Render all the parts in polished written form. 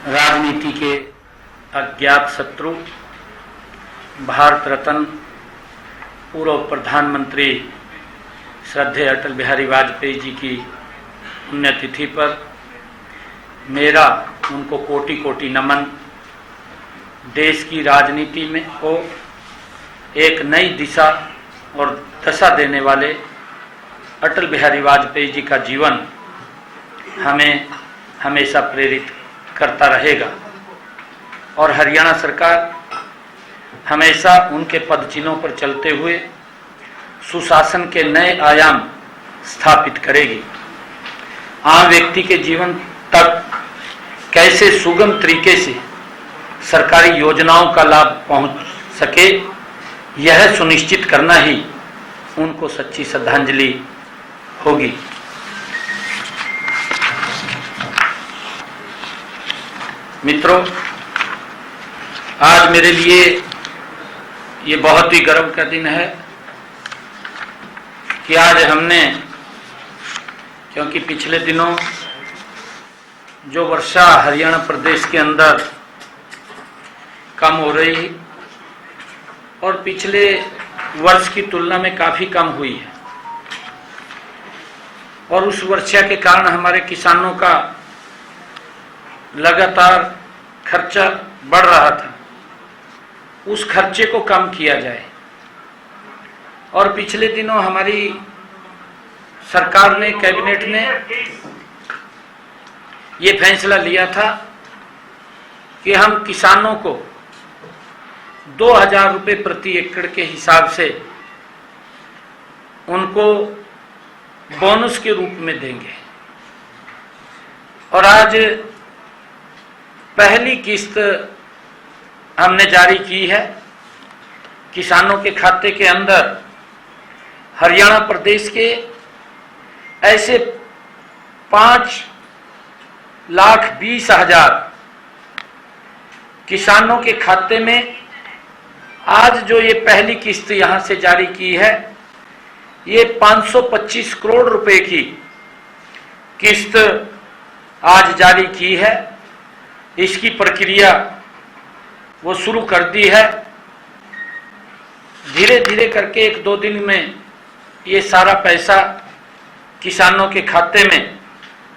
राजनीति के अज्ञात शत्रु, भारत रत्न पूर्व प्रधानमंत्री श्रद्धेय अटल बिहारी वाजपेयी जी की पुण्यतिथि पर मेरा उनको कोटि कोटि नमन। देश की राजनीति में को एक नई दिशा और दशा देने वाले अटल बिहारी वाजपेयी जी का जीवन हमें हमेशा प्रेरित करता रहेगा और हरियाणा सरकार हमेशा उनके पदचिन्हों पर चलते हुए सुशासन के नए आयाम स्थापित करेगी। आम व्यक्ति के जीवन तक कैसे सुगम तरीके से सरकारी योजनाओं का लाभ पहुंच सके, यह सुनिश्चित करना ही उनको सच्ची श्रद्धांजलि होगी। मित्रों, आज मेरे लिए ये बहुत ही गर्व का दिन है कि आज हमने, क्योंकि पिछले दिनों जो वर्षा हरियाणा प्रदेश के अंदर कम हो रही और पिछले वर्ष की तुलना में काफ़ी कम हुई है और उस वर्षा के कारण हमारे किसानों का लगातार खर्चा बढ़ रहा था, उस खर्चे को कम किया जाए। और पिछले दिनों हमारी सरकार ने, कैबिनेट ने ये फैसला लिया था कि हम किसानों को 2000 रुपये प्रति एकड़ के हिसाब से उनको बोनस के रूप में देंगे। और आज पहली किस्त हमने जारी की है। किसानों के खाते के अंदर हरियाणा प्रदेश के ऐसे 5,20,000 किसानों के खाते में आज जो ये पहली किस्त यहां से जारी की है, ये 525 करोड़ रुपए की किस्त आज जारी की है। इसकी प्रक्रिया वो शुरू कर दी है। धीरे धीरे करके 1-2 दिन में ये सारा पैसा किसानों के खाते में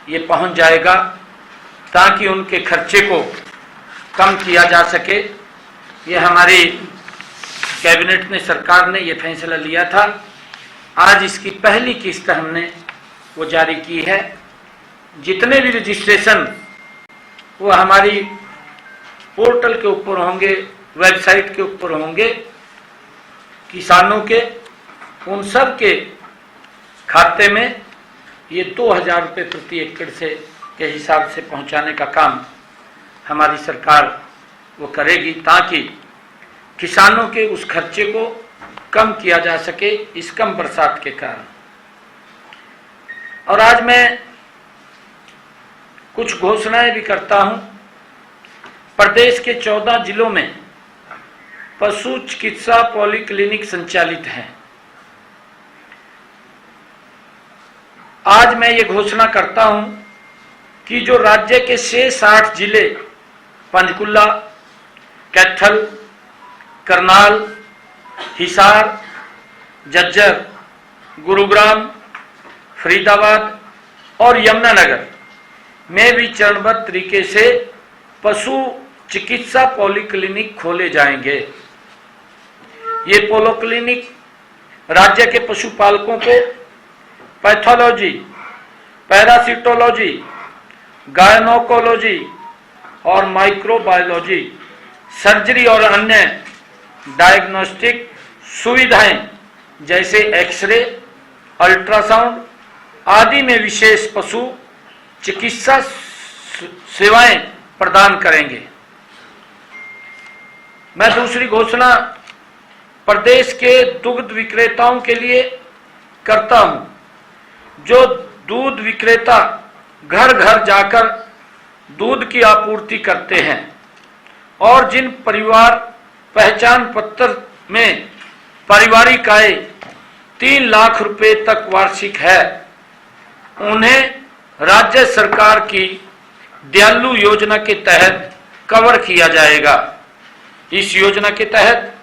ये पहुंच जाएगा ताकि उनके खर्चे को कम किया जा सके। ये हमारी कैबिनेट ने, सरकार ने ये फैसला लिया था। आज इसकी पहली किस्त हमने वो जारी की है। जितने भी रजिस्ट्रेशन वो हमारी पोर्टल के ऊपर होंगे, वेबसाइट के ऊपर होंगे, किसानों के उन सब के खाते में ये 2000 रुपये प्रति एकड़ से के हिसाब से पहुंचाने का काम हमारी सरकार वो करेगी ताकि किसानों के उस खर्चे को कम किया जा सके इस कम बरसात के कारण। और आज मैं कुछ घोषणाएं भी करता हूं। प्रदेश के 14 जिलों में पशु चिकित्सा पॉलीक्लिनिक संचालित हैं। आज मैं ये घोषणा करता हूं कि जो राज्य के शेष 8 जिले पंचकुला, कैथल, करनाल, हिसार, झज्जर, गुरुग्राम, फरीदाबाद और यमुनानगर में भी चरणबद्ध तरीके से पशु चिकित्सा पॉलीक्लिनिक खोले जाएंगे। ये पॉलीक्लिनिक राज्य के पशुपालकों को पैथोलॉजी, पैरासिटोलॉजी, गायनोकोलॉजी और माइक्रोबायोलॉजी, सर्जरी और अन्य डायग्नोस्टिक सुविधाएं जैसे एक्सरे, अल्ट्रासाउंड आदि में विशेष पशु चिकित्सा सेवाएं प्रदान करेंगे। मैं दूसरी घोषणा प्रदेश के दुग्ध विक्रेताओं के लिए करता हूं। जो दूध विक्रेता घर घर जाकर दूध की आपूर्ति करते हैं और जिन परिवार पहचान पत्र में पारिवारिक आय 3 लाख रुपए तक वार्षिक है, उन्हें राज्य सरकार की दयालु योजना के तहत कवर किया जाएगा। इस योजना के तहत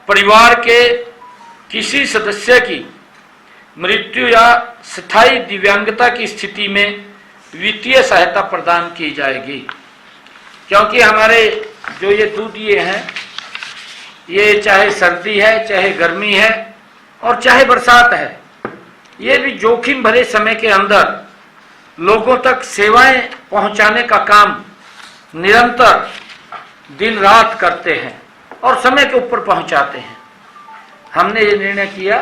परिवार के किसी सदस्य की मृत्यु या स्थायी दिव्यांगता की स्थिति में वित्तीय सहायता प्रदान की जाएगी। क्योंकि हमारे जो ये दूधिये हैं, ये चाहे सर्दी है, चाहे गर्मी है और चाहे बरसात है, ये भी जोखिम भरे समय के अंदर लोगों तक सेवाएं पहुंचाने का काम निरंतर दिन रात करते हैं और समय के ऊपर पहुंचाते हैं। हमने ये निर्णय किया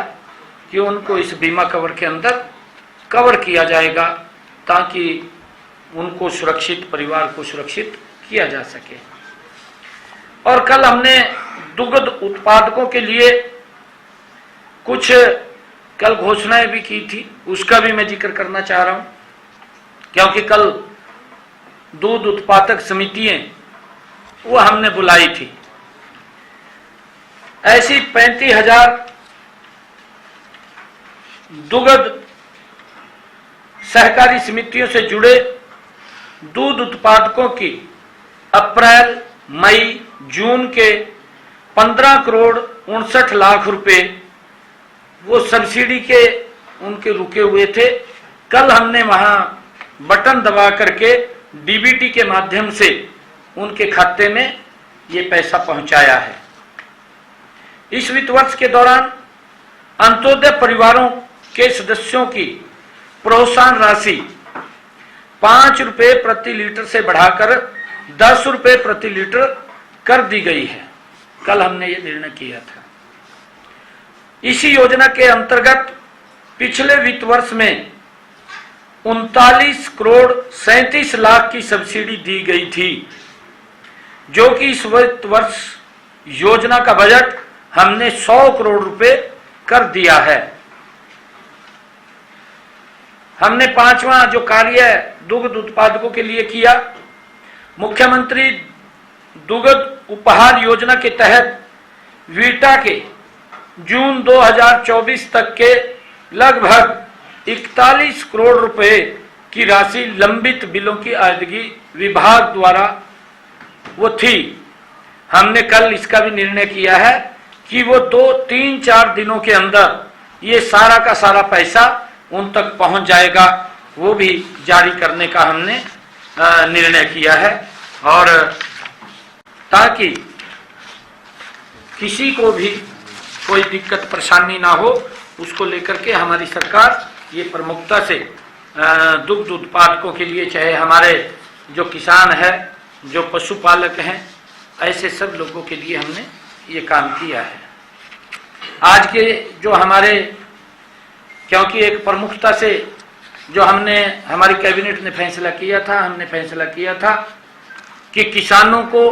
कि उनको इस बीमा कवर के अंदर कवर किया जाएगा ताकि उनको सुरक्षित, परिवार को सुरक्षित किया जा सके। और कल हमने दुग्ध उत्पादकों के लिए कुछ कल घोषणाएं भी की थी, उसका भी मैं जिक्र करना चाह रहा हूं। क्योंकि कल दूध उत्पादक समितियां वो हमने बुलाई थी। ऐसी 35,000 दुग्ध सहकारी समितियों से जुड़े दूध उत्पादकों की अप्रैल, मई, जून के 15 करोड़ 59 लाख रुपए वो सब्सिडी के उनके रुके हुए थे। कल हमने वहां बटन दबा करके डीबीटी के माध्यम से उनके खाते में ये पैसा पहुंचाया है। इस वित्त वर्ष के दौरान अंत्योदय परिवारों के सदस्यों की प्रोत्साहन राशि 5 रुपए प्रति लीटर से बढ़ाकर 10 रुपए प्रति लीटर कर दी गई है। कल हमने ये निर्णय किया था। इसी योजना के अंतर्गत पिछले वित्त वर्ष में 39 करोड़ 37 लाख की सब्सिडी दी गई थी, जो कि इस वित्त वर्ष योजना का बजट हमने 100 करोड़ रुपए कर दिया है। हमने 5वां जो कार्य दुग्ध उत्पादकों के लिए किया, मुख्यमंत्री दुग्ध उपहार योजना के तहत वीटा के जून 2024 तक के लगभग 41 करोड़ रुपए की राशि लंबित बिलों की अदायगी विभाग द्वारा वो थी। हमने कल इसका भी निर्णय किया है कि वो 2-3-4 दिनों के अंदर ये सारा का सारा पैसा उन तक पहुंच जाएगा, वो भी जारी करने का हमने निर्णय किया है। और ताकि किसी को भी कोई दिक्कत परेशानी ना हो, उसको लेकर के हमारी सरकार ये प्रमुखता से दुग्ध उत्पादकों के लिए, चाहे हमारे जो किसान है, जो पशुपालक हैं, ऐसे सब लोगों के लिए हमने ये काम किया है। आज के जो हमारे, क्योंकि एक प्रमुखता से जो हमने, हमारी कैबिनेट ने फैसला किया था, हमने फैसला किया था कि किसानों को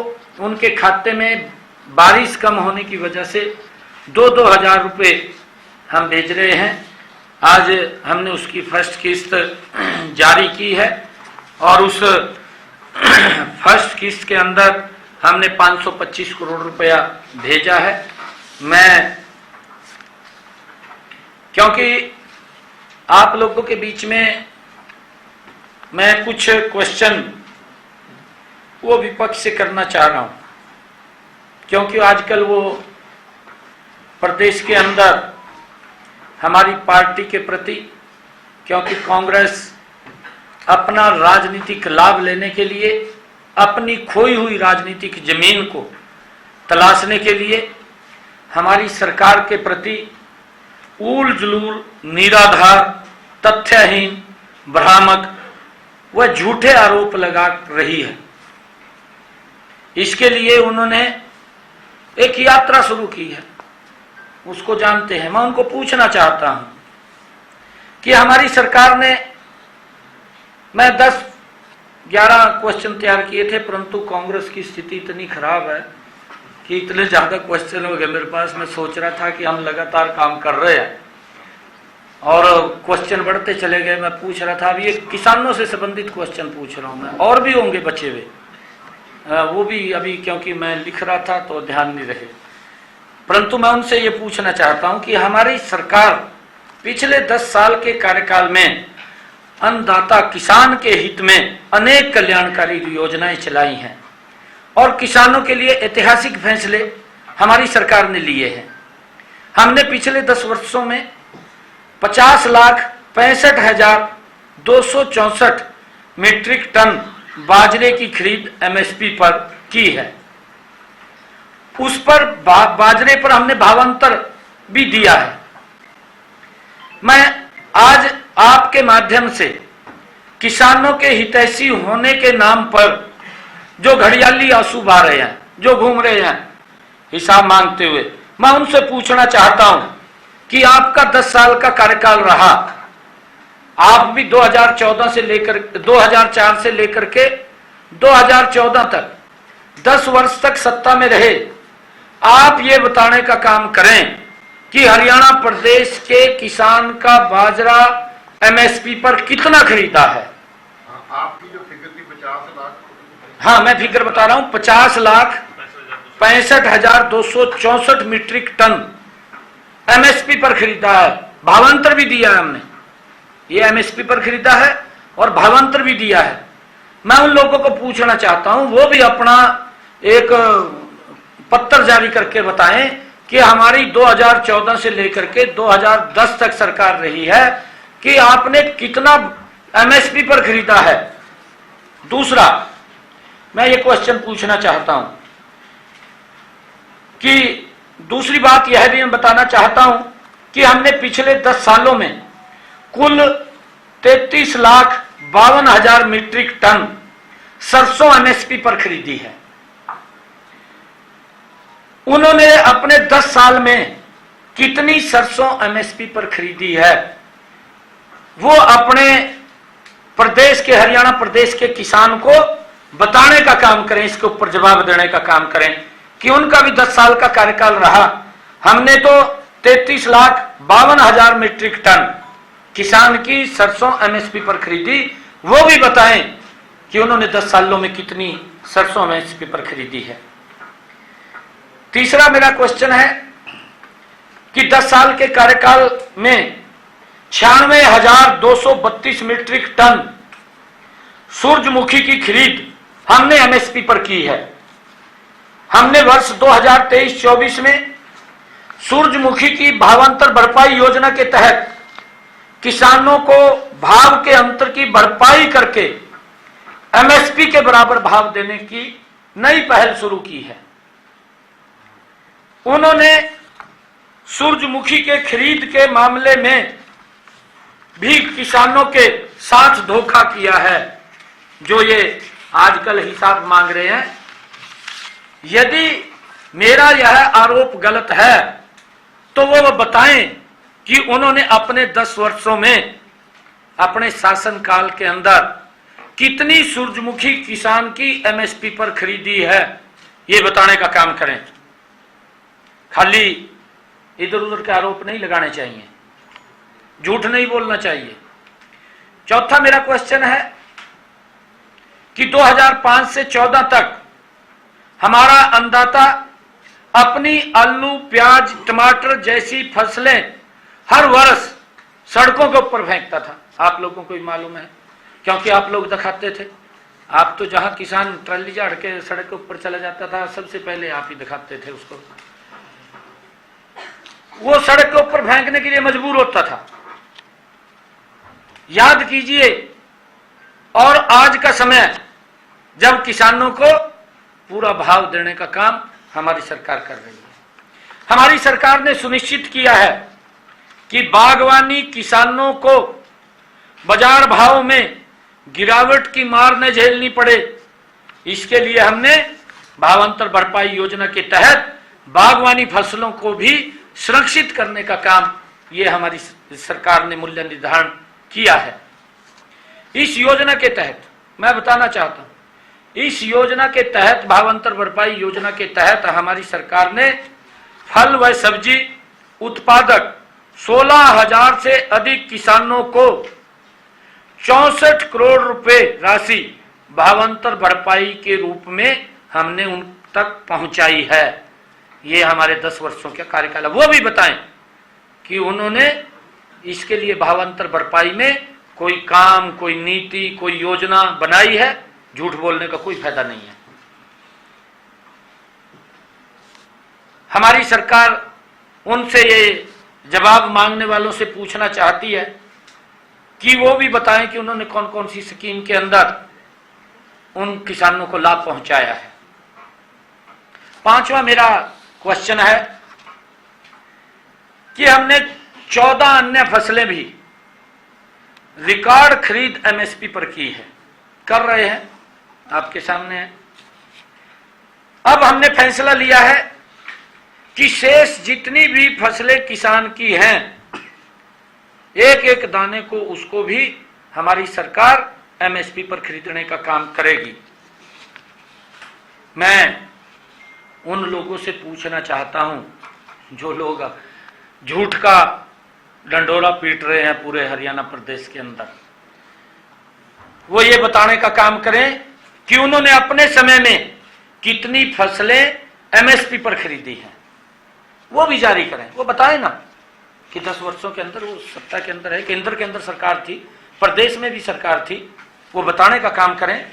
उनके खाते में बारिश कम होने की वजह से 2-2 हजार रुपये हम भेज रहे हैं। आज हमने उसकी फर्स्ट किस्त जारी की है और उस फर्स्ट किस्त के अंदर हमने 525 करोड़ रुपया भेजा है। क्योंकि आप लोगों के बीच में मैं कुछ क्वेश्चन वो विपक्ष से करना चाह रहा हूं, क्योंकि आजकल वो प्रदेश के अंदर हमारी पार्टी के प्रति, क्योंकि कांग्रेस अपना राजनीतिक लाभ लेने के लिए, अपनी खोई हुई राजनीतिक जमीन को तलाशने के लिए हमारी सरकार के प्रति ऊल जुलूल, निराधार, तथ्यहीन, भ्रामक व झूठे आरोप लगा रही है। इसके लिए उन्होंने एक यात्रा शुरू की है, उसको जानते हैं। मैं उनको पूछना चाहता हूं कि हमारी सरकार ने, मैं 10-11 क्वेश्चन तैयार किए थे, परंतु कांग्रेस की स्थिति इतनी खराब है कि इतने ज्यादा क्वेश्चन हो गए मेरे पास। मैं सोच रहा था कि हम लगातार काम कर रहे हैं और क्वेश्चन बढ़ते चले गए। मैं पूछ रहा था, अब ये किसानों से संबंधित क्वेश्चन पूछ रहा हूं मैं, और भी होंगे बचे हुए, वो भी अभी क्योंकि मैं लिख रहा था तो ध्यान नहीं रहे। परंतु मैं उनसे ये पूछना चाहता हूं कि हमारी सरकार पिछले 10 साल के कार्यकाल में अन्नदाता किसान के हित में अनेक कल्याणकारी योजनाएं चलाई हैं और किसानों के लिए ऐतिहासिक फैसले हमारी सरकार ने लिए हैं। हमने पिछले 10 वर्षों में 50,65,264 मीट्रिक टन बाजरे की खरीद एमएसपी पर की है। उस पर बाजरे पर हमने भावांतर भी दिया है। मैं आज आपके माध्यम से किसानों के हितैषी होने के नाम पर जो घड़ियाली आंसू बहा रहे हैं, जो घूम रहे हैं हिसाब मांगते हुए, मैं उनसे पूछना चाहता हूं कि आपका 10 साल का कार्यकाल रहा, आप भी 2004 से लेकर के 2014 तक 10 वर्ष तक सत्ता में रहे। आप ये बताने का काम करें कि हरियाणा प्रदेश के किसान का बाजरा एमएसपी पर कितना खरीदा है। आपकी जो फिगर थी 50 लाख, हाँ मैं फिगर बता रहा हूं, 50,65,264 मीट्रिक टन एमएसपी पर खरीदा है। भावांतर भी दिया है हमने, ये एमएसपी पर खरीदा है और भावांतर भी दिया है। मैं उन लोगों को पूछना चाहता हूं, वो भी अपना एक पत्र जारी करके बताएं कि हमारी 2014 से लेकर के 2010 तक सरकार रही है कि आपने कितना एमएसपी पर खरीदा है। दूसरा, मैं ये क्वेश्चन पूछना चाहता हूं कि दूसरी बात यह भी मैं बताना चाहता हूं कि हमने पिछले 10 सालों में कुल 33,52,000 मीट्रिक टन सरसों एमएसपी पर खरीदी है। उन्होंने अपने 10 साल में कितनी सरसों एमएसपी पर खरीदी है, वो अपने प्रदेश के, हरियाणा प्रदेश के किसान को बताने का काम करें, इसके ऊपर जवाब देने का काम करें कि उनका भी 10 साल का कार्यकाल रहा। हमने तो 33,52,000 मीट्रिक टन किसान की सरसों एमएसपी पर खरीदी, वो भी बताएं कि उन्होंने 10 सालों में कितनी सरसों एमएसपी पर खरीदी है। तीसरा मेरा क्वेश्चन है कि 10 साल के कार्यकाल में 96,232 मीट्रिक टन सूरजमुखी की खरीद हमने एमएसपी पर की है। हमने वर्ष 2023-24 में सूरजमुखी की भावांतर भरपाई योजना के तहत किसानों को भाव के अंतर की भरपाई करके एमएसपी के बराबर भाव देने की नई पहल शुरू की है। उन्होंने सूरजमुखी के खरीद के मामले में भी किसानों के साथ धोखा किया है, जो ये आजकल हिसाब मांग रहे हैं। यदि मेरा यह आरोप गलत है तो वो बताएं कि उन्होंने अपने 10 वर्षों में, अपने शासनकाल के अंदर कितनी सूरजमुखी किसान की एमएसपी पर खरीदी है, ये बताने का काम करें। खाली इधर उधर के आरोप नहीं लगाने चाहिए, झूठ नहीं बोलना चाहिए। चौथा मेरा क्वेश्चन है कि 2005 से 14 तक हमारा अन्नदाता अपनी आलू, प्याज, टमाटर जैसी फसलें हर वर्ष सड़कों के ऊपर फेंकता था। आप लोगों को भी मालूम है, क्योंकि आप लोग दिखाते थे। आप तो जहां किसान ट्राली झाड़ के सड़क के ऊपर चला जाता था, सबसे पहले आप ही दिखाते थे उसको। वो सड़क के ऊपर फेंकने के लिए मजबूर होता था। याद कीजिए, और आज का समय जब किसानों को पूरा भाव देने का काम हमारी सरकार कर रही है। हमारी सरकार ने सुनिश्चित किया है कि बागवानी किसानों को बाजार भाव में गिरावट की मार न झेलनी पड़े, इसके लिए हमने भावांतर भरपाई योजना के तहत बागवानी फसलों को भी सुरक्षित करने का काम ये हमारी सरकार ने मूल्य निर्धारण किया है। इस योजना के तहत मैं बताना चाहता हूं, इस योजना के तहत, भावांतर भरपाई योजना के तहत हमारी सरकार ने फल व सब्जी उत्पादक 16,000 से अधिक किसानों को 64 करोड़ रुपए राशि भावांतर भरपाई के रूप में हमने उन तक पहुंचाई है। ये हमारे 10 वर्षों का कार्यकाल है। वो भी बताएं कि उन्होंने इसके लिए भावांतर भरपाई में कोई काम, कोई नीति, कोई योजना बनाई है, झूठ बोलने का कोई फायदा नहीं है। हमारी सरकार उनसे ये जवाब मांगने वालों से पूछना चाहती है कि वो भी बताएं कि उन्होंने कौन कौन सी स्कीम के अंदर उन किसानों को लाभ पहुंचाया है। पांचवा मेरा क्वेश्चन है कि हमने 14 अन्य फसलें भी रिकॉर्ड खरीद एमएसपी पर की है, कर रहे हैं, आपके सामने है। अब हमने फैसला लिया है कि शेष जितनी भी फसलें किसान की हैं, एक एक दाने को उसको भी हमारी सरकार एमएसपी पर खरीदने का काम करेगी। मैं उन लोगों से पूछना चाहता हूं जो लोग झूठ का डंडोरा पीट रहे हैं पूरे हरियाणा प्रदेश के अंदर, वो ये बताने का काम करें कि उन्होंने अपने समय में कितनी फसलें एमएसपी पर खरीदी हैं, वो भी जारी करें। वो बताएं ना कि 10 वर्षों के अंदर वो सत्ता के अंदर है, केंद्र के अंदर सरकार थी, प्रदेश में भी सरकार थी, वो बताने का काम करें।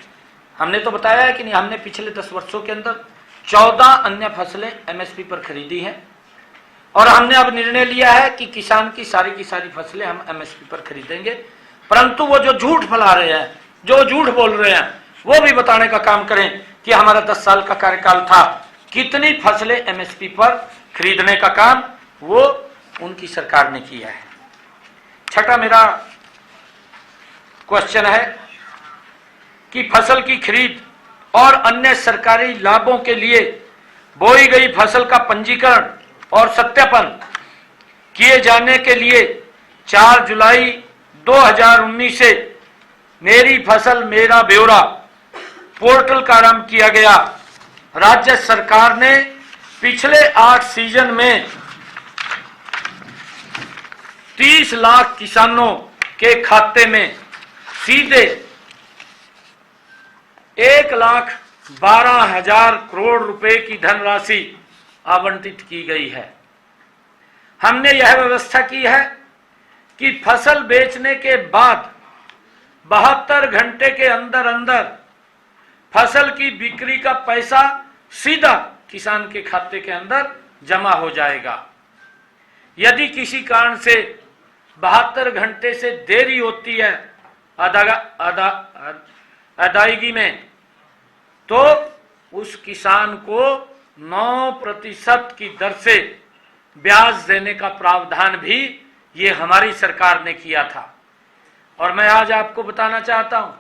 हमने तो बताया है कि नहीं, हमने पिछले 10 वर्षों के अंदर 14 अन्य फसलें एमएसपी पर खरीदी हैं और हमने अब निर्णय लिया है कि किसान की सारी फसलें हम एमएसपी पर खरीदेंगे। परंतु वो जो झूठ फैला रहे हैं, जो झूठ बोल रहे हैं, वो भी बताने का काम करें कि हमारा 10 साल का कार्यकाल था, कितनी फसलें एमएसपी पर खरीदने का काम वो उनकी सरकार ने किया है। छठा मेरा क्वेश्चन है कि फसल की खरीद और अन्य सरकारी लाभों के लिए बोई गई फसल का पंजीकरण और सत्यापन किए जाने के लिए 4 जुलाई 2019 से मेरी फसल मेरा ब्यौरा पोर्टल का आरंभ किया गया। राज्य सरकार ने पिछले 8 सीजन में 30 लाख किसानों के खाते में सीधे 1,12,000 करोड़ रुपए की धनराशि आवंटित की गई है। हमने यह व्यवस्था की है कि फसल बेचने के बाद 72 घंटे के अंदर अंदर फसल की बिक्री का पैसा सीधा किसान के खाते के अंदर जमा हो जाएगा। यदि किसी कारण से 72 घंटे से देरी होती है अदायगी में, तो उस किसान को 9% की दर से ब्याज देने का प्रावधान भी ये हमारी सरकार ने किया था। और मैं आज आपको बताना चाहता हूं,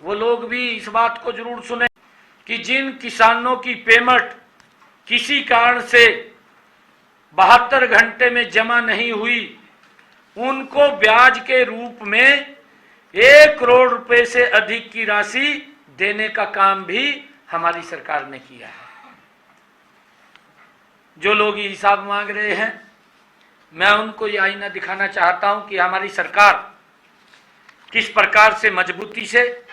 वो लोग भी इस बात को जरूर सुने कि जिन किसानों की पेमेंट किसी कारण से 72 घंटे में जमा नहीं हुई, उनको ब्याज के रूप में 1 करोड़ रुपए से अधिक की राशि देने का काम भी हमारी सरकार ने किया है। जो लोग ये हिसाब मांग रहे हैं, मैं उनको ये आईना दिखाना चाहता हूं कि हमारी सरकार किस प्रकार से मजबूती से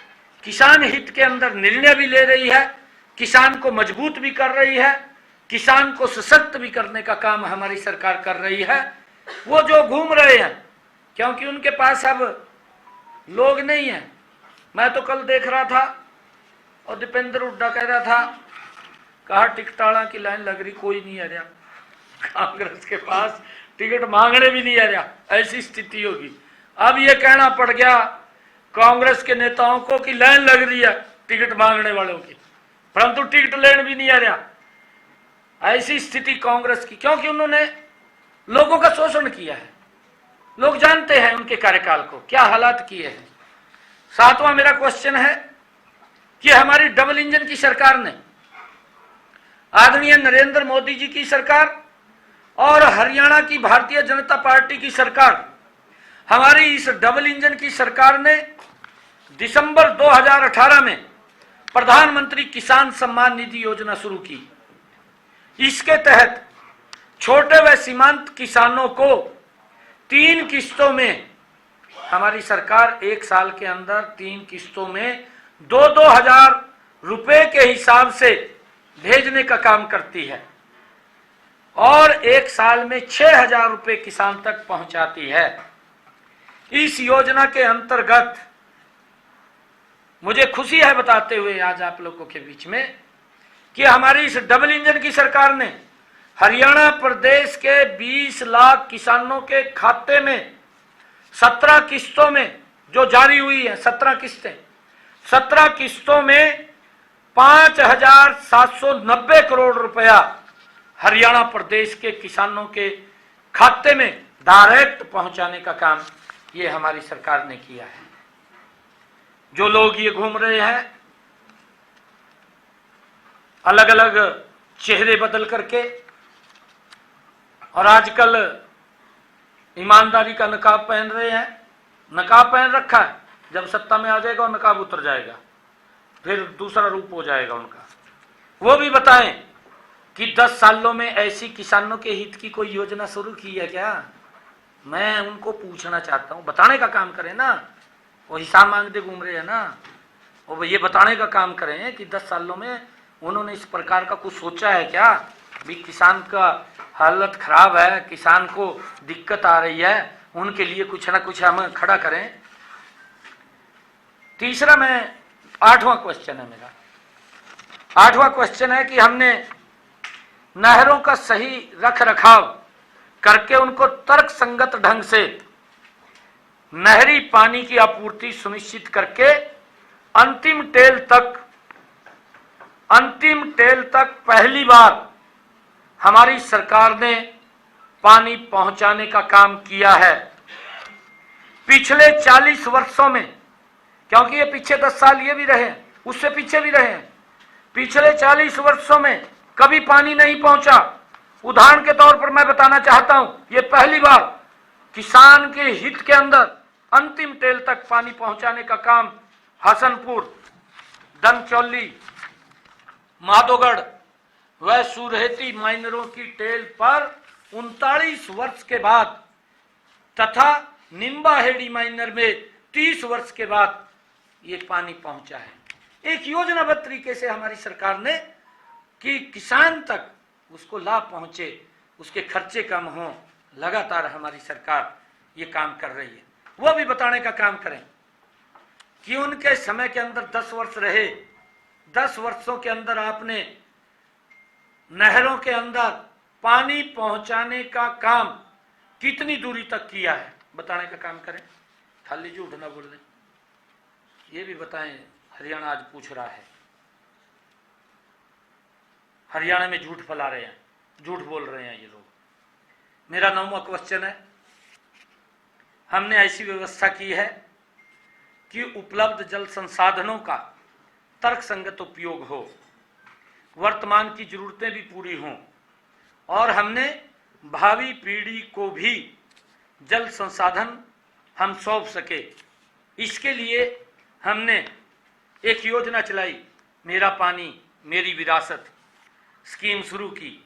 किसान हित के अंदर निर्णय भी ले रही है, किसान को मजबूत भी कर रही है, किसान को सशक्त भी करने का काम हमारी सरकार कर रही है। वो जो घूम रहे हैं, क्योंकि उनके पास अब लोग नहीं है। मैं तो कल देख रहा था और दीपेंद्र हुड्डा कह रहा था, कहा टिकटाड़ा की लाइन लग रही, कोई नहीं आ रहा, कांग्रेस के पास टिकट मांगने भी नहीं आ रहा, ऐसी स्थिति होगी। अब ये कहना पड़ गया कांग्रेस के नेताओं को कि लाइन लग रही है टिकट मांगने वालों की, परंतु टिकट लेने भी नहीं आ रहा। ऐसी स्थिति कांग्रेस की, क्योंकि उन्होंने लोगों का शोषण किया है। लोग जानते हैं उनके कार्यकाल को, क्या हालात किए हैं। 7वां मेरा क्वेश्चन है कि हमारी डबल इंजन की सरकार ने, आदरणीय नरेंद्र मोदी जी की सरकार और हरियाणा की भारतीय जनता पार्टी की सरकार, हमारी इस डबल इंजन की सरकार ने दिसंबर 2018 में प्रधानमंत्री किसान सम्मान निधि योजना शुरू की। इसके तहत छोटे व सीमांत किसानों को 3 किस्तों में हमारी सरकार 1 साल के अंदर 3 किस्तों में 2-2 हजार रुपए के हिसाब से भेजने का काम करती है और 1 साल में 6,000 रुपए किसान तक पहुंचाती है। इस योजना के अंतर्गत मुझे खुशी है बताते हुए आज आप लोगों के बीच में कि हमारी इस डबल इंजन की सरकार ने हरियाणा प्रदेश के 20 लाख किसानों के खाते में 17 किस्तों में जो जारी हुई है, 17 किस्तें, 17 किस्तों में 5,790 करोड़ रुपया हरियाणा प्रदेश के किसानों के खाते में डायरेक्ट पहुंचाने का काम ये हमारी सरकार ने किया है। जो लोग ये घूम रहे हैं अलग अलग चेहरे बदल करके और आजकल ईमानदारी का नकाब पहन रहे हैं, नकाब पहन रखा है, जब सत्ता में आ जाएगा और नकाब उतर जाएगा, फिर दूसरा रूप हो जाएगा उनका। वो भी बताएं कि 10 सालों में ऐसी किसानों के हित की कोई योजना शुरू की है क्या? मैं उनको पूछना चाहता हूं, बताने का काम करें ना। वो हिसाब मांगते घूम रहे हैं ना, वो ये बताने का काम करें कि 10 सालों में उन्होंने इस प्रकार का कुछ सोचा है क्या? भी किसान का हालत खराब है, किसान को दिक्कत आ रही है, उनके लिए कुछ ना कुछ हम खड़ा करें। तीसरा, मैं 8वां क्वेश्चन है मेरा, 8वां क्वेश्चन है कि हमने नहरों का सही रख रखाव करके उनको तर्क संगत ढंग से नहरी पानी की आपूर्ति सुनिश्चित करके अंतिम टेल तक पहली बार हमारी सरकार ने पानी पहुंचाने का काम किया है। पिछले 40 वर्षों में, क्योंकि ये पीछे 10 साल ये भी रहे, उससे पीछे भी रहे, पिछले 40 वर्षों में कभी पानी नहीं पहुंचा। उदाहरण के तौर पर मैं बताना चाहता हूं, ये पहली बार किसान के हित के अंदर अंतिम टेल तक पानी पहुंचाने का काम हसनपुर, डंचौली, माधोगढ़ व सुरहेती माइनरों की टेल पर 39 वर्ष के बाद तथा निम्बाहेड़ी माइनर में 30 वर्ष के बाद ये पानी पहुंचा है। एक योजनाबद्ध तरीके से हमारी सरकार ने कि किसान तक उसको लाभ पहुंचे, उसके खर्चे कम हों, लगातार हमारी सरकार ये काम कर रही है। वो भी बताने का काम करें कि उनके समय के अंदर 10 वर्ष रहे, 10 वर्षों के अंदर आपने नहरों के अंदर पानी पहुंचाने का काम कितनी दूरी तक किया है, बताने का काम करें। खाली झूठ ना बोल दें, ये भी बताएं। हरियाणा आज पूछ रहा है, हरियाणा में झूठ फैला रहे हैं, झूठ बोल रहे हैं ये लोग। मेरा 9वां क्वेश्चन है, हमने ऐसी व्यवस्था की है कि उपलब्ध जल संसाधनों का तर्कसंगत उपयोग हो, वर्तमान की जरूरतें भी पूरी हों और हमने भावी पीढ़ी को भी जल संसाधन हम सौंप सके। इसके लिए हमने एक योजना चलाई, मेरा पानी मेरी विरासत स्कीम शुरू की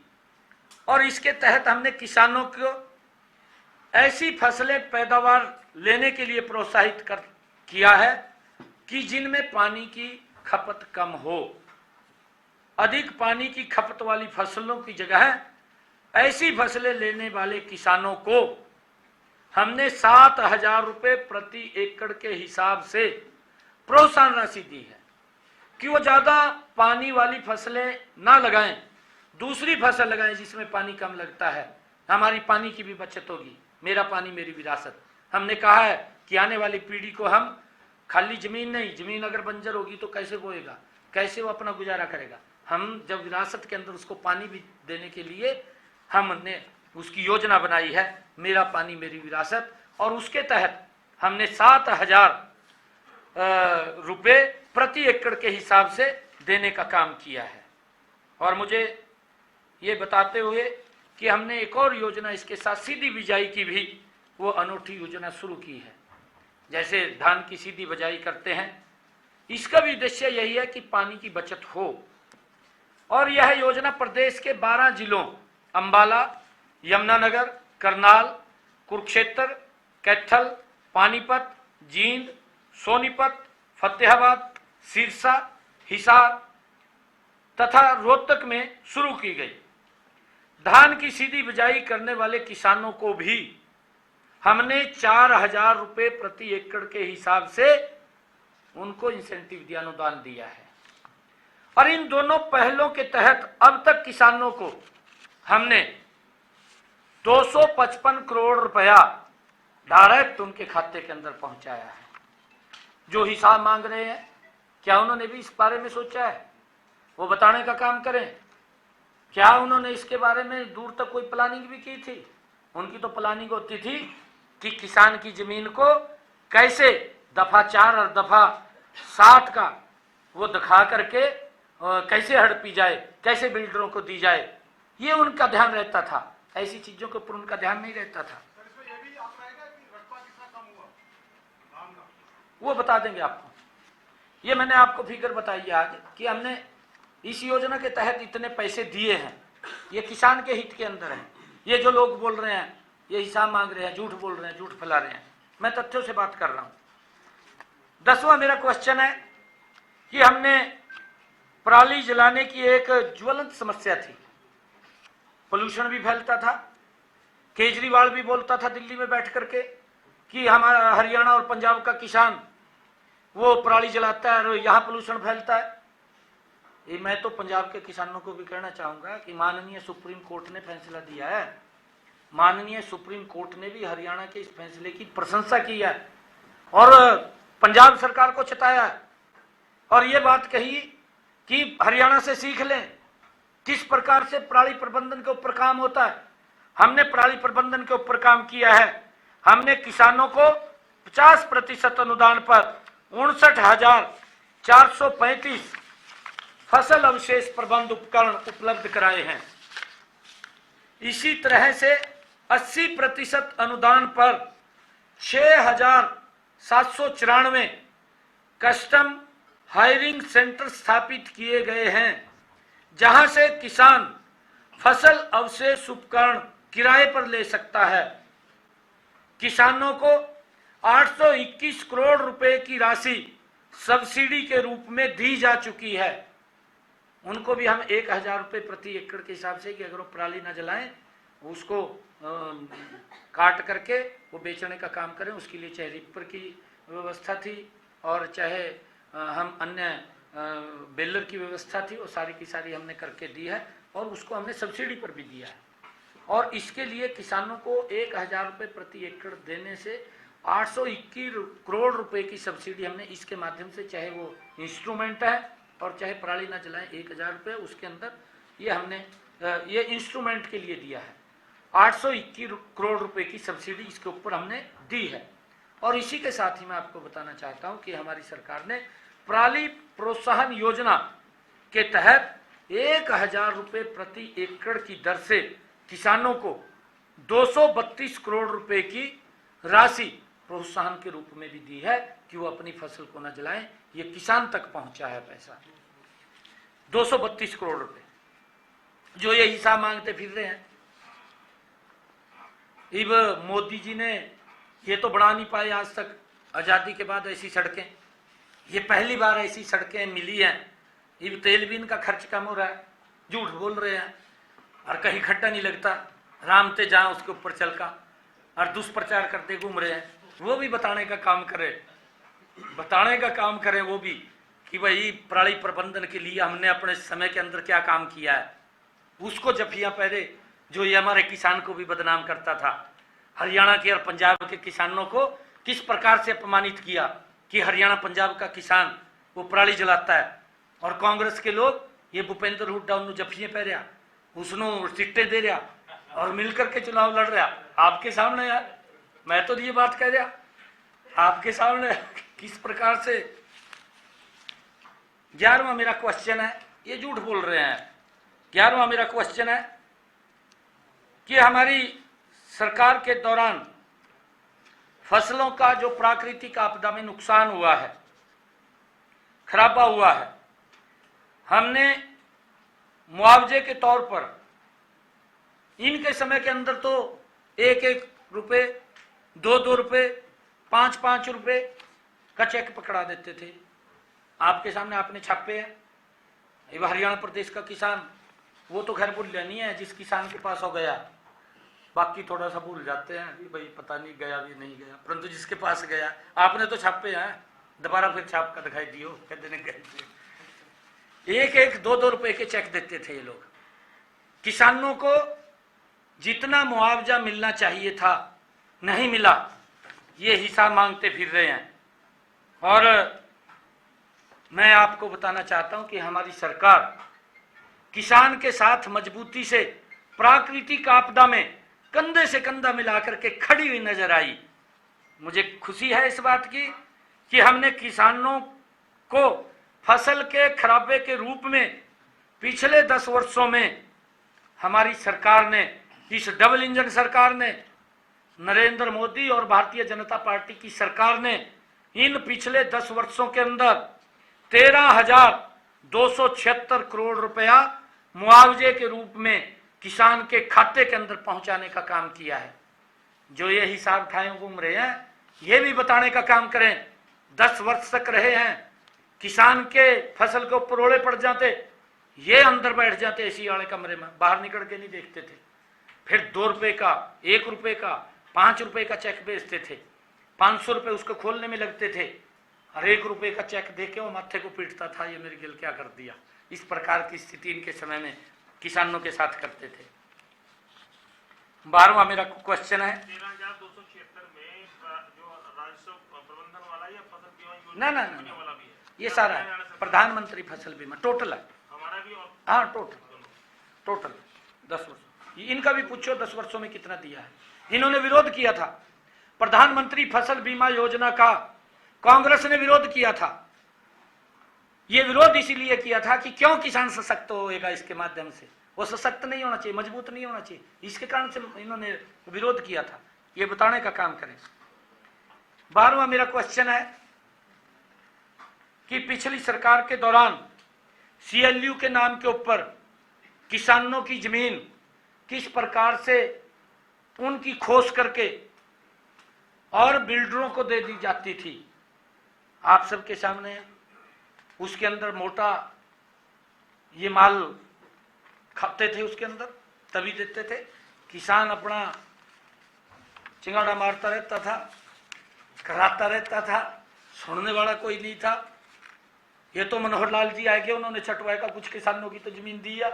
और इसके तहत हमने किसानों को ऐसी फसलें पैदावार लेने के लिए प्रोत्साहित किया है कि जिनमें पानी की खपत कम हो। अधिक पानी की खपत वाली फसलों की जगह ऐसी फसलें लेने वाले किसानों को हमने 7,000 रुपये प्रति एकड़ के हिसाब से प्रोत्साहन राशि दी है कि वो ज्यादा पानी वाली फसलें ना लगाएं, दूसरी फसल लगाएं जिसमें पानी कम लगता है। हमारी पानी की भी बचत होगी। मेरा पानी मेरी विरासत। हमने कहा है कि आने वाली पीढ़ी को हम खाली जमीन नहीं, जमीन अगर बंजर होगी तो कैसे बोएगा, कैसे वो अपना गुजारा करेगा। हम जब विरासत के अंदर उसको पानी भी देने के लिए हमने उसकी योजना बनाई है, मेरा पानी मेरी विरासत, और उसके तहत हमने 7,000 रुपये प्रति एकड़ के हिसाब से देने का काम किया है। और मुझे ये बताते हुए कि हमने एक और योजना इसके साथ सीधी बिजाई की भी वो अनूठी योजना शुरू की है। जैसे धान की सीधी बिजाई करते हैं, इसका भी उद्देश्य यही है कि पानी की बचत हो। और यह योजना प्रदेश के 12 जिलों अंबाला, यमुनानगर, करनाल, कुरुक्षेत्र, कैथल, पानीपत, जींद, सोनीपत, फतेहाबाद, सिरसा, हिसार तथा रोहतक में शुरू की गई। धान की सीधी बिजाई करने वाले किसानों को भी हमने 4,000 रुपये प्रति एकड़ के हिसाब से उनको इंसेंटिव दिया, अनुदान दिया है। और इन दोनों पहलों के तहत अब तक किसानों को हमने 255 करोड़ रुपया डायरेक्ट उनके खाते के अंदर पहुंचाया है। जो हिसाब मांग रहे हैं, क्या उन्होंने भी इस बारे में सोचा है? वो बताने का काम करें। क्या उन्होंने इसके बारे में दूर तक कोई प्लानिंग भी की थी? उनकी तो प्लानिंग होती थी कि किसान की जमीन को कैसे दफा 4 और दफा 60 का वो दिखा करके कैसे हड़पी जाए, कैसे बिल्डरों को दी जाए, ये उनका ध्यान रहता था। ऐसी चीजों के ऊपर उनका ध्यान नहीं रहता था। वो बता देंगे आपको। ये मैंने आपको फिगर बताई है आज कि हमने इस योजना के तहत इतने पैसे दिए हैं। ये किसान के हित के अंदर है। ये जो लोग बोल रहे हैं, ये हिसाब मांग रहे हैं, झूठ बोल रहे हैं, झूठ फैला रहे हैं, मैं तथ्यों से बात कर रहा हूं। 10वां मेरा क्वेश्चन है कि हमने पराली जलाने की एक ज्वलंत समस्या थी। पोल्यूशन भी फैलता था। केजरीवाल भी बोलता था दिल्ली में बैठ करके कि हमारा हरियाणा और पंजाब का किसान वो पराली जलाता है और यहाँ पोल्यूशन फैलता है। ये मैं तो पंजाब के किसानों को भी कहना चाहूंगा कि माननीय सुप्रीम कोर्ट ने फैसला दिया है। माननीय सुप्रीम कोर्ट ने भी हरियाणा के इस फैसले की प्रशंसा की है और पंजाब सरकार को चिताया है और ये बात कही कि हरियाणा से सीख लें किस प्रकार से पराली प्रबंधन के ऊपर काम होता है। हमने पराली प्रबंधन के ऊपर काम किया है। हमने किसानों को 50% अनुदान पर 59,435 फसल अवशेष प्रबंध उपकरण उपलब्ध कराए हैं। इसी तरह से 80% अनुदान पर 6,794 कस्टम हायरिंग सेंटर स्थापित किए गए हैं, जहां से किसान फसल अवशेष उपकरण किराए पर ले सकता है। किसानों को 821 करोड़ रुपए की राशि सब्सिडी के रूप में दी जा चुकी है। उनको भी हम 1,000 रुपये प्रति एकड़ के हिसाब से कि अगर वो पराली ना जलाएं, उसको काट करके वो बेचने का काम करें, उसके लिए चाहे रिपर की व्यवस्था थी और चाहे हम अन्य बेलर की व्यवस्था थी, वो सारी की सारी हमने करके दी है और उसको हमने सब्सिडी पर भी दिया है। और इसके लिए किसानों को 1,000 रुपये प्रति एकड़ देने से 821 करोड़ रुपए की सब्सिडी हमने इसके माध्यम से, चाहे वो इंस्ट्रूमेंट है और चाहे पराली ना जलाएं, 1,000 रुपये उसके अंदर ये हमने ये इंस्ट्रूमेंट के लिए दिया है। 821 करोड़ रुपए की सब्सिडी इसके ऊपर हमने दी है। और इसी के साथ ही मैं आपको बताना चाहता हूं कि हमारी सरकार ने पराली प्रोत्साहन योजना के तहत 1,000 रुपये प्रति एकड़ की दर से किसानों को 232 करोड़ रुपए की राशि प्रोत्साहन के रूप में भी दी है कि वो अपनी फसल को न जलाएं। ये किसान तक पहुंचा है पैसा 232 करोड़ रुपए, जो ये हिसाब मांगते फिर रहे हैं। इब मोदी जी ने ये तो बढ़ा नहीं पाए आज तक, आजादी के बाद ऐसी सड़कें, ये पहली बार ऐसी सड़कें मिली हैं। इब तेल भी इनका खर्च कम हो रहा है, झूठ बोल रहे हैं और कहीं खड्डा नहीं लगता, राम ते जहां उसके ऊपर चल का, और दुष्प्रचार करते घूम रहे हैं। वो भी बताने का काम करें वो भी कि भाई पराली प्रबंधन के लिए हमने अपने समय के अंदर क्या काम किया है। उसको जफियां पहरे जो ये हमारे किसान को भी बदनाम करता था। हरियाणा के और पंजाब के किसानों को किस प्रकार से अपमानित किया कि हरियाणा पंजाब का किसान वो पराली जलाता है और कांग्रेस के लोग ये भूपेंद्र हुड्डा उन्होंने जफियां पहरिया, उसनों सिट्टे दे रहा और मिलकर के चुनाव लड़ रहा आपके सामने। यार मैं तो ये बात कह रहा आपके सामने किस प्रकार से। 11वां मेरा क्वेश्चन है, ये झूठ बोल रहे हैं। 11वां मेरा क्वेश्चन है कि हमारी सरकार के दौरान फसलों का जो प्राकृतिक आपदा में नुकसान हुआ है, खराबा हुआ है, हमने मुआवजे के तौर पर इनके समय के अंदर तो 1-1 रुपये, 2-2 रुपये, 5-5 रुपये का चेक पकड़ा देते थे। आपके सामने आपने छापे हैं। हरियाणा प्रदेश का किसान वो तो खैर मूल्य नहीं है जिस किसान के पास हो गया, बाकी थोड़ा सा भूल जाते हैं कि भाई पता नहीं गया भी नहीं गया, परंतु जिसके पास गया, आपने तो छापे हैं, दोबारा फिर छाप कर दिखाई दियो, कहते नहीं गए। एक एक 2-2 रुपए के चेक देते थे ये लोग। किसानों को जितना मुआवजा मिलना चाहिए था नहीं मिला, ये हिसाब मांगते फिर रहे हैं। और मैं आपको बताना चाहता हूं कि हमारी सरकार किसान के साथ मजबूती से प्राकृतिक आपदा में कंधे से कंधा मिलाकर के खड़ी हुई नजर आई। मुझे खुशी है इस बात की कि हमने किसानों को फसल के खराबे के रूप में पिछले 10 वर्षों में हमारी सरकार ने, इस डबल इंजन सरकार ने, नरेंद्र मोदी और भारतीय जनता पार्टी की सरकार ने इन पिछले 10 वर्षों के अंदर 13,276 करोड़ रुपया मुआवजे के रूप में किसान के खाते के अंदर पहुंचाने का काम किया है। जो ये हिसाब खाए घूम रहे हैं, ये भी बताने का काम करें। 10 वर्ष तक रहे हैं, किसान के फसल के ऊपर ओले पड़ जाते, ये अंदर बैठ जाते एसी वाले कमरे में, बाहर निकल के नहीं देखते थे। फिर 2 रुपए का, 1 रुपए का, 5 रुपए का चेक बेचते थे, 500 रुपए उसको खोलने में लगते थे, और 1 रुपए का चेक देके वो माथे को पीटता था, ये मेरे गिल क्या कर दिया। इस प्रकार की स्थिति इनके समय में किसानों के साथ करते थे। 12वां मेरा क्वेश्चन है, 13,276 में जो राजस्व प्रबंधन वाला या फसल बीमा ना योजना ना ना वाला भी है, ये सारा है, प्रधानमंत्री फसल बीमा टोटल है। हमारा भी और हाँ टोटल 10 वर्ष। इनका भी पूछो 10 वर्षों में कितना दिया है। इन्होंने विरोध किया था प्रधानमंत्री फसल बीमा योजना का, कांग्रेस ने विरोध किया था। ये विरोध इसीलिए किया था कि क्यों किसान सशक्त होएगा इसके माध्यम से, वो सशक्त नहीं होना चाहिए, मजबूत नहीं होना चाहिए, इसके कारण से इन्होंने विरोध किया था। ये बताने का काम करें। 12वां मेरा क्वेश्चन है कि पिछली सरकार के दौरान CLU के नाम के ऊपर किसानों की जमीन किस प्रकार से उनकी खोज करके और बिल्डरों को दे दी जाती थी, आप सबके सामने है। उसके अंदर मोटा ये माल खाते थे, उसके अंदर तभी देते थे। किसान अपना चिंगाड़ा मारता रहता था, कराता रहता था, सुनने वाला कोई नहीं था। ये तो मनोहर लाल जी आए गए, उन्होंने छटवाए का कुछ किसानों की तो जमीन दी है,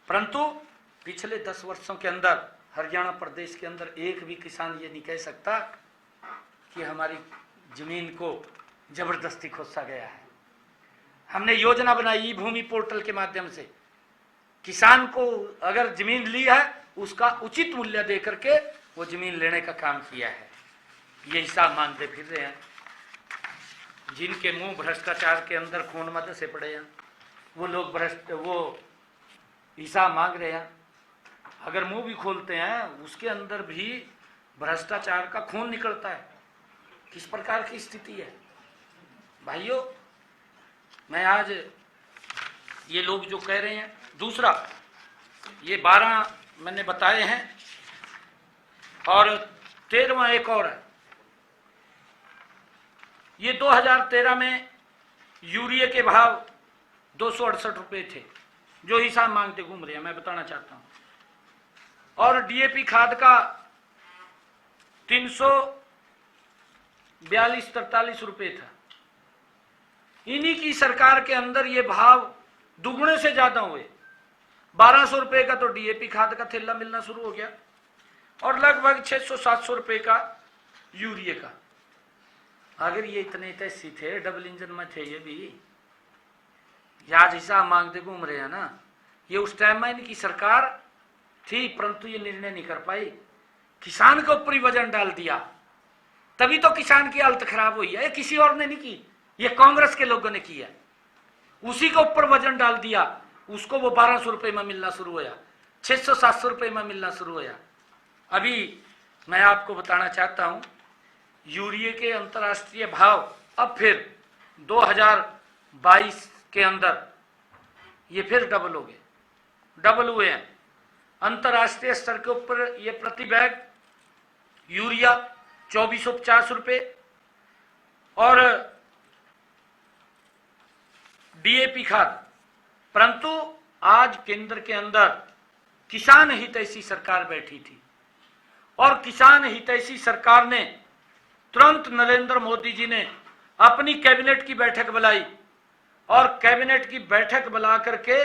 परंतु पिछले 10 वर्षों के अंदर हरियाणा प्रदेश के अंदर एक भी किसान ये नहीं कह सकता कि हमारी जमीन को जबरदस्ती खोसा गया है। हमने योजना बनाई भूमि पोर्टल के माध्यम से, किसान को अगर जमीन ली है उसका उचित मूल्य दे करके वो जमीन लेने का काम किया है। ये हिसाब मांगते फिर रहे हैं। जिनके मुंह भ्रष्टाचार के अंदर खून मत से पड़े हैं, वो लोग वो हिसाब मांग रहे हैं। अगर मुंह भी खोलते हैं उसके अंदर भी भ्रष्टाचार का खून निकलता है। किस प्रकार की स्थिति है भाइयों। मैं आज ये लोग जो कह रहे हैं, दूसरा ये 12 मैंने बताए हैं और 13वां एक और है। ये 2013 में यूरिया के भाव 268 रुपए थे, जो हिसाब मांगते घूम रहे हैं, मैं बताना चाहता हूं। और DAP खाद का 342-43 रुपए था। इन्हीं की सरकार के अंदर ये भाव दुगने से ज्यादा हुए। 1200 रुपए का तो DAP खाद का थैला मिलना शुरू हो गया और लगभग 600-700 रुपए का यूरिया का। अगर ये इतने तैसी थे, डबल इंजन में थे ये भी, आज हिसाब मांगते घूम रहे हैं ना। ये उस टाइम में इनकी सरकार थी, परंतु ये निर्णय नहीं कर पाई, किसान के ऊपर ही वजन डाल दिया, तभी तो किसान की हालत खराब हुई है। ये किसी और ने नहीं की, ये कांग्रेस के लोगों ने किया। उसी के ऊपर वजन डाल दिया, उसको वो 1200 रुपए में मिलना शुरू हुआ, 600-700 रुपए में मिलना शुरू हुआ। अभी मैं आपको बताना चाहता हूं, यूरिया के अंतर्राष्ट्रीय भाव अब फिर 2022 के अंदर ये फिर डबल हुए हैं। अंतर्राष्ट्रीय स्तर के ऊपर ये प्रति बैग यूरिया 2450 रुपए और DAP खाद, परंतु आज केंद्र के अंदर किसान हितैषी सरकार बैठी थी और किसान हितैषी सरकार ने तुरंत नरेंद्र मोदी जी ने अपनी कैबिनेट की बैठक बुलाई और कैबिनेट की बैठक बुला करके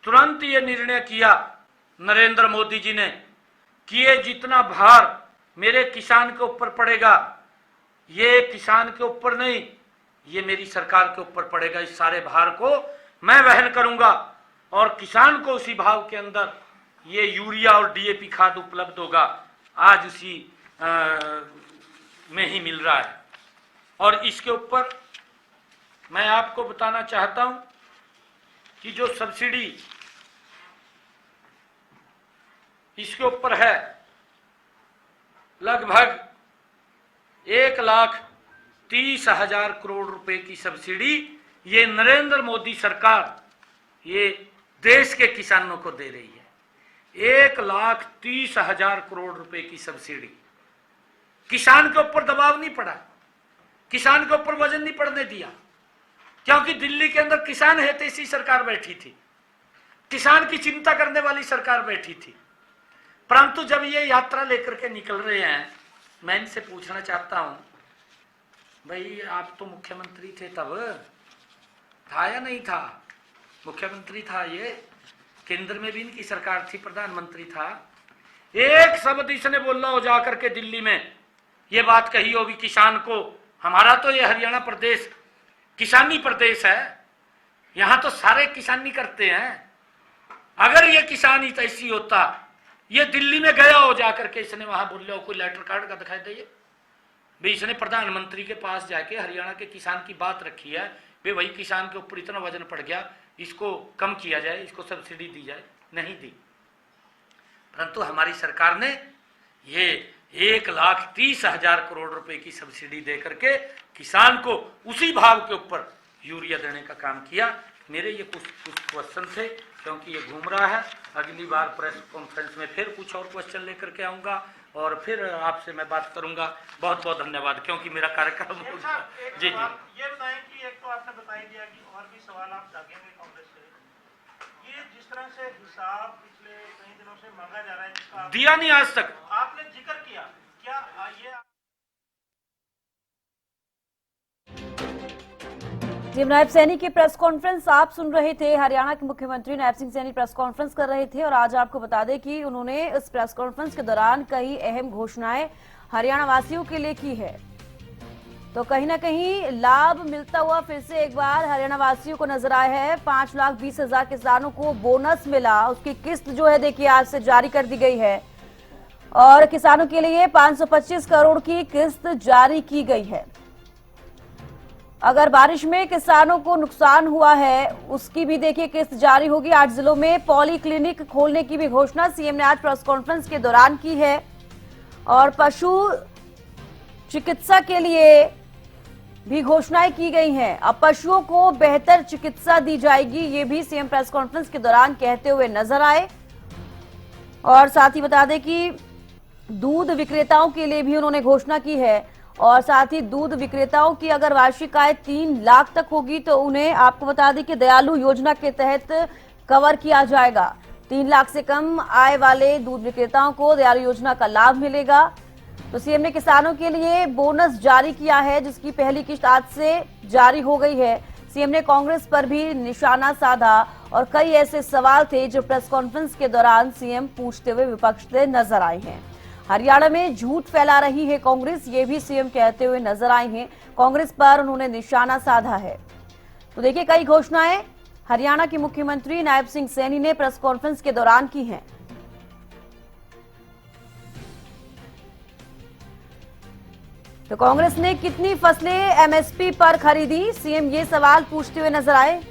तुरंत ये निर्णय किया नरेंद्र मोदी जी ने कि ये जितना भार मेरे किसान के ऊपर पड़ेगा ये किसान के ऊपर नहीं, ये मेरी सरकार के ऊपर पड़ेगा। इस सारे भार को मैं वहन करूंगा और किसान को उसी भाव के अंदर ये यूरिया और डीएपी खाद उपलब्ध होगा। आज उसी में ही मिल रहा है। और इसके ऊपर मैं आपको बताना चाहता हूं कि जो सब्सिडी इसके ऊपर है लगभग 1,30,000 करोड़ रुपए की सब्सिडी ये नरेंद्र मोदी सरकार ये देश के किसानों को दे रही है। 1,30,000 करोड़ रुपए की सब्सिडी। किसान के ऊपर दबाव नहीं पड़ा, किसान के ऊपर वजन नहीं पड़ने दिया, क्योंकि दिल्ली के अंदर किसान हितैषी सरकार बैठी थी, किसान की चिंता करने वाली सरकार बैठी थी। परंतु जब ये यात्रा लेकर के निकल रहे हैं, मैं इनसे पूछना चाहता हूं, भाई आप तो मुख्यमंत्री थे तब, था या नहीं था? मुख्यमंत्री था, ये केंद्र में भी इनकी सरकार थी, प्रधानमंत्री था। एक शब्द इसने बोला हो जाकर के दिल्ली में, ये बात कही होगी किसान को, हमारा तो ये हरियाणा प्रदेश किसानी प्रदेश है, यहां तो सारे किसानी करते हैं। अगर ये किसान हितैषी होता, ये दिल्ली में गया हो जाकर के इसने वहां बोले हो, कोई लेटर कार्ड का दिखाई दे भाई इसने प्रधानमंत्री के पास जाके हरियाणा के किसान की बात रखी है, भाई वही किसान के ऊपर इतना वजन पड़ गया, इसको कम किया जाए, इसको सब्सिडी दी जाए, नहीं दी। परंतु हमारी सरकार ने ये 1,30,000 करोड़ रुपए की सब्सिडी दे करके किसान को उसी भाव के ऊपर यूरिया देने का काम किया। मेरे ये कुछ क्वेश्चन थे, क्योंकि ये घूम रहा है। अगली बार प्रेस कॉन्फ्रेंस में फिर कुछ और क्वेश्चन लेकर के आऊंगा और फिर आपसे मैं बात करूंगा। बहुत बहुत धन्यवाद, क्योंकि मेरा कार्यक्रम हो गया। जी जी, ये बताएं कि एक तो आपने बता दिया कि और भी सवाल आप जागेंगे कांग्रेस से, ये जिस तरह से हिसाब पिछले कई दिनों से मांगा जा रहा है, जिसका दिया नहीं आज तक, आपने जिक्र किया, क्या ये सीएम नायब सैनी की प्रेस कॉन्फ्रेंस आप सुन रहे थे। हरियाणा के मुख्यमंत्री नायब सिंह सैनी प्रेस कॉन्फ्रेंस कर रहे थे और आज आपको बता दें कि उन्होंने इस प्रेस कॉन्फ्रेंस के दौरान कई अहम घोषणाएं हरियाणा वासियों के लिए की है। तो कहीं ना कहीं लाभ मिलता हुआ फिर से एक बार हरियाणा वासियों को नजर आया है। 5,20,000 किसानों को बोनस मिला, उसकी किस्त जो है देखिए आज से जारी कर दी गई है और किसानों के लिए 525 करोड़ की किस्त जारी की गई है। अगर बारिश में किसानों को नुकसान हुआ है उसकी भी देखिए किस्त जारी होगी। 8 जिलों में पॉली क्लिनिक खोलने की भी घोषणा सीएम ने आज प्रेस कॉन्फ्रेंस के दौरान की है और पशु चिकित्सा के लिए भी घोषणाएं की गई हैं। अब पशुओं को बेहतर चिकित्सा दी जाएगी, ये भी सीएम प्रेस कॉन्फ्रेंस के दौरान कहते हुए नजर आए। और साथ ही बता दें कि दूध विक्रेताओं के लिए भी उन्होंने घोषणा की है और साथ ही दूध विक्रेताओं की अगर वार्षिक आय 3 लाख तक होगी तो उन्हें आपको बता दें कि दयालु योजना के तहत कवर किया जाएगा। 3 लाख से कम आय वाले दूध विक्रेताओं को दयालु योजना का लाभ मिलेगा। तो सीएम ने किसानों के लिए बोनस जारी किया है, जिसकी पहली किस्त आज से जारी हो गई है। सीएम ने कांग्रेस पर भी निशाना साधा और कई ऐसे सवाल थे जो प्रेस कॉन्फ्रेंस के दौरान सीएम पूछते हुए विपक्ष से नजर आए हैं। हरियाणा में झूठ फैला रही है कांग्रेस, ये भी सीएम कहते हुए नजर आए हैं। कांग्रेस पर उन्होंने निशाना साधा है। तो देखिए कई घोषणाएं हरियाणा के मुख्यमंत्री नायब सिंह सैनी ने प्रेस कॉन्फ्रेंस के दौरान की हैं। तो कांग्रेस ने कितनी फसलें एमएसपी पर खरीदी, सीएम ये सवाल पूछते हुए नजर आए।